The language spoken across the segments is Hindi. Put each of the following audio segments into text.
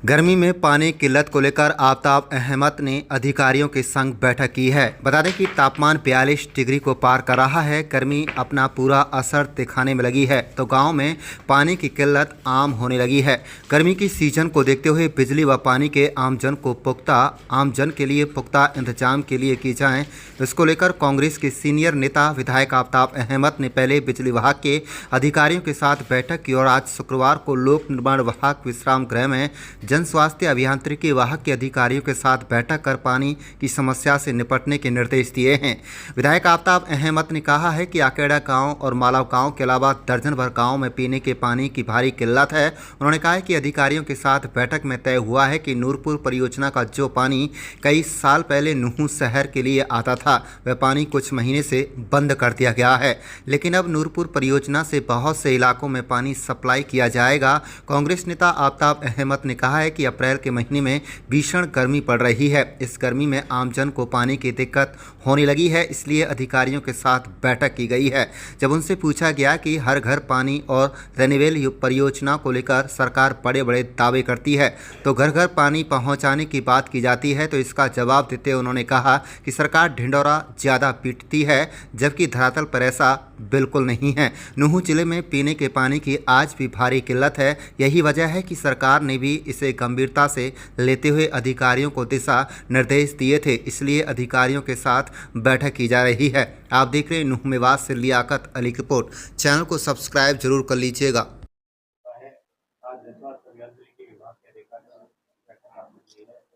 गर्मी में पानी की किल्लत को लेकर आफताब अहमद ने अधिकारियों के संग बैठक की है। बता दें कि तापमान 42 डिग्री को पार कर रहा है। गर्मी अपना पूरा असर दिखाने में लगी है तो गांव में पानी की किल्लत आम होने लगी है। गर्मी की सीजन को देखते हुए बिजली व पानी के आमजन के लिए पुख्ता इंतजाम के लिए की जाएं। इसको लेकर कांग्रेस के सीनियर नेता विधायक आफताब अहमद ने पहले बिजली विभाग के अधिकारियों के साथ बैठक की और आज शुक्रवार को लोक निर्माण विभाग विश्राम गृह में जन स्वास्थ्य अभियांत्रिकी विभाग के अधिकारियों के साथ बैठक कर पानी की समस्या से निपटने के निर्देश दिए हैं। विधायक आफताब अहमद ने कहा है कि आकेड़ा गांव और मालव गांव के अलावा दर्जन भर गांव में पीने के पानी की भारी किल्लत है। उन्होंने कहा है कि अधिकारियों के साथ बैठक में तय हुआ है कि नूरपुर परियोजना का जो पानी कई साल पहले नूह शहर के लिए आता था वह पानी कुछ महीने से बंद कर दिया गया है, लेकिन अब नूरपुर परियोजना से बहुत से इलाकों में पानी सप्लाई किया जाएगा। कांग्रेस नेता आफताब अहमद ने कहा है कि अप्रैल के महीने में भीषण गर्मी पड़ रही है। इस गर्मी में आमजन को पानी की दिक्कत होने लगी है, इसलिए अधिकारियों के साथ बैठक की गई है। जब उनसे पूछा गया कि हर घर पानी और रेनिवेल परियोजना को लेकर सरकार बड़े बड़े दावे करती है तो घर घर पानी पहुंचाने की बात की जाती है, तो इसका जवाब देते उन्होंने कहा कि सरकार ढिंढोरा ज़्यादा पीटती है जबकि धरातल पर ऐसा बिल्कुल नहीं है। नूह जिले में पीने के पानी की आज भी भारी किल्लत है। यही वजह है कि सरकार ने भी इसे गंभीरता से लेते हुए अधिकारियों को दिशा निर्देश दिए थे, इसलिए अधिकारियों के साथ बैठक की जा रही है। आप देख रहे हैं नूह मेवात से लियाकत अली की रिपोर्ट। चैनल को सब्सक्राइब जरूर कर लीजिएगा।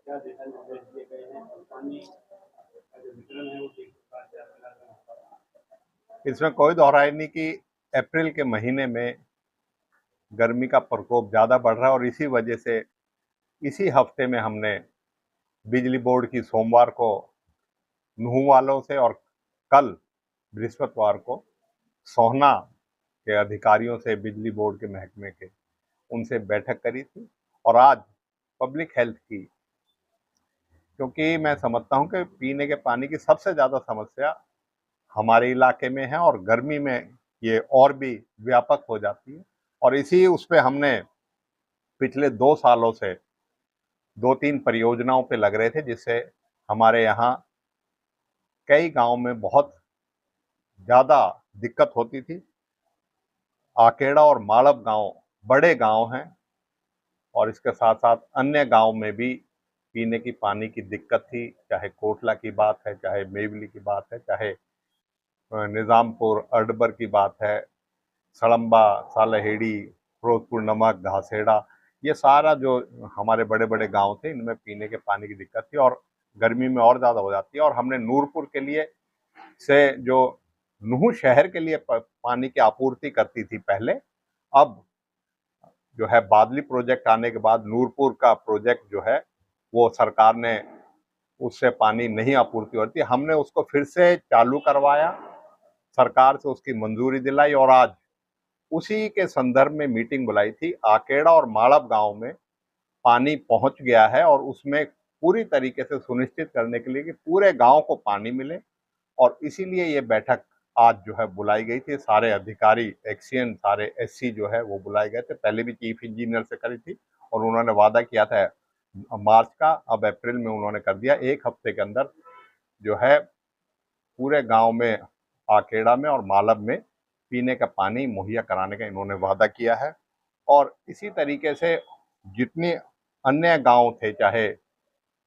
क्या दिशा निर्देश दिए गए हैं और पानी का जो वितरण है वो किस प्रकार से आपके इलाके में होता है? इसमें कोई दोहराई नहीं कि अप्रैल के महीने में गर्मी का प्रकोप ज़्यादा बढ़ रहा है और इसी वजह से इसी हफ्ते में हमने बिजली बोर्ड की सोमवार को नूह वालों से और कल बृहस्पतिवार को सोहना के अधिकारियों से, बिजली बोर्ड के महकमे के, उनसे बैठक करी थी और आज पब्लिक हेल्थ की, क्योंकि मैं समझता हूं कि पीने के पानी की सबसे ज़्यादा समस्या हमारे इलाके में है और गर्मी में ये और भी व्यापक हो जाती है। और इसी उस पे हमने पिछले 2 सालों से 2-3 परियोजनाओं पे लग रहे थे, जिससे हमारे यहाँ कई गांव में बहुत ज़्यादा दिक्कत होती थी। आकेड़ा और मालव गांव बड़े गांव हैं और इसके साथ साथ अन्य गांव में भी पीने की पानी की दिक्कत थी, चाहे कोटला की बात है, चाहे मेवली की बात है, चाहे निज़ामपुर अडबर की बात है, सड़म्बा, सालहेड़ी, फिरोजपुर नमक, घासेड़ा, ये सारा जो हमारे बड़े बड़े गांव थे, इनमें पीने के पानी की दिक्कत थी और गर्मी में और ज़्यादा हो जाती है। और हमने नूरपुर के लिए से जो नूह शहर के लिए पानी की आपूर्ति करती थी पहले, अब जो है बादली प्रोजेक्ट आने के बाद नूरपुर का प्रोजेक्ट जो है वो सरकार ने, उससे पानी नहीं आपूर्ति होती, हमने उसको फिर से चालू करवाया, सरकार से उसकी मंजूरी दिलाई और आज उसी के संदर्भ में मीटिंग बुलाई थी। आकेड़ा और माड़ब गांव में पानी पहुंच गया है और उसमें पूरी तरीके से सुनिश्चित करने के लिए कि पूरे गांव को पानी मिले, और इसीलिए ये बैठक आज जो है बुलाई गई थी। सारे अधिकारी, एक्सीएन, सारे एससी जो है वो बुलाए गए थे। पहले भी चीफ इंजीनियर से करी थी और उन्होंने वादा किया था मार्च का, अब अप्रैल में उन्होंने कर दिया। 1 हफ्ते के अंदर जो है पूरे गांव में, आकेड़ा में और मालब में पीने का पानी मुहैया कराने का इन्होंने वादा किया है। और इसी तरीके से जितने अन्य गांव थे, चाहे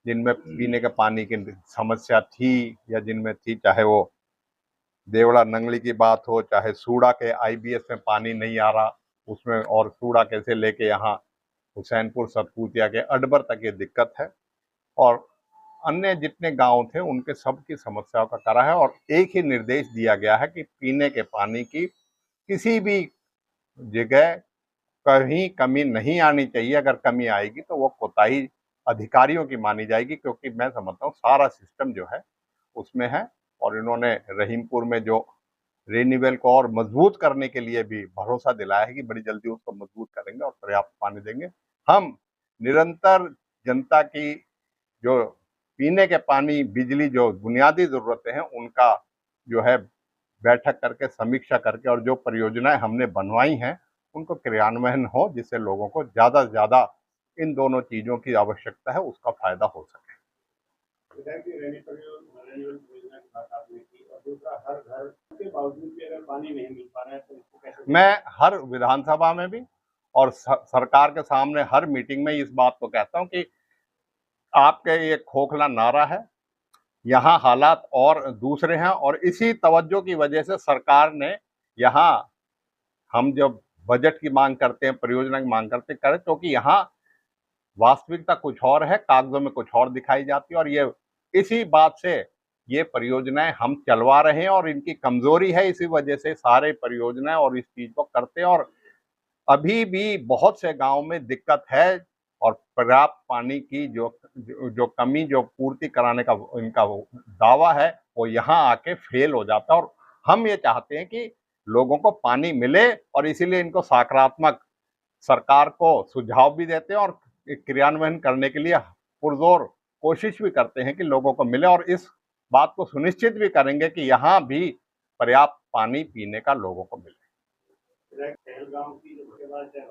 जिनमें पीने के पानी की समस्या थी या जिनमें थी, चाहे वो देवड़ा नंगली की बात हो, चाहे सूड़ा के आईबीएस में पानी नहीं आ रहा उसमें, और सूड़ा कैसे लेके यहाँ हुसैनपुर, सतपुतिया के अडबर तक ये दिक्कत है, और अन्य जितने गांव थे उनके सबकी समस्याओं का करा है। और एक ही निर्देश दिया गया है कि पीने के पानी की किसी भी जगह कहीं कमी नहीं आनी चाहिए। अगर कमी आएगी तो वो कोताही अधिकारियों की मानी जाएगी, क्योंकि मैं समझता हूँ सारा सिस्टम जो है उसमें है। और इन्होंने रहीमपुर में जो रेनीवेल को और मजबूत करने के लिए भी भरोसा दिलाया है कि बड़ी जल्दी उसको मजबूत करेंगे और पर्याप्त पानी देंगे। हम निरंतर जनता की जो पीने के पानी, बिजली, जो बुनियादी जरूरतें हैं उनका जो है बैठक करके, समीक्षा करके, और जो परियोजनाएं हमने बनवाई हैं उनको क्रियान्वयन हो, जिससे लोगों को ज़्यादा से ज़्यादा इन दोनों चीज़ों की आवश्यकता है, उसका फायदा हो सके। विधायक जी, रेन्यूएबल परियोजना की बात आपने की, और दूसरा हर घर के बावजूद भी अगर पानी नहीं मिल पा रहा है तो इसको कैसे मैं हर विधानसभा में भी और सरकार के सामने हर मीटिंग में इस बात को कहता हूं कि आपके ये खोखला नारा है, यहाँ हालात और दूसरे हैं, और इसी तवज्जो की वजह से सरकार ने यहाँ हम जब बजट की मांग करते हैं, परियोजना की मांग करते हैं, क्योंकि यहाँ वास्तविकता कुछ और है, कागजों में कुछ और दिखाई जाती है, और ये इसी बात से ये परियोजनाएं हम चलवा रहे हैं, और इनकी कमजोरी है, इसी वजह से सारे परियोजनाएं और इस चीज को करते हैं। और अभी भी बहुत से गांव में दिक्कत है, और पर्याप्त पानी की जो कमी, जो पूर्ति कराने का इनका दावा है, वो यहाँ आके फेल हो जाता है। और हम ये चाहते हैं कि लोगों को पानी मिले, और इसीलिए इनको सकारात्मक सरकार को सुझाव भी देते हैं, और क्रियान्वयन करने के लिए पुरजोर कोशिश भी करते हैं कि लोगों को मिले, और इस बात को सुनिश्चित भी करेंगे कि यहाँ भी पर्याप्त पानी पीने का लोगों को मिले। पहलगाम की जो मुक्केबाज है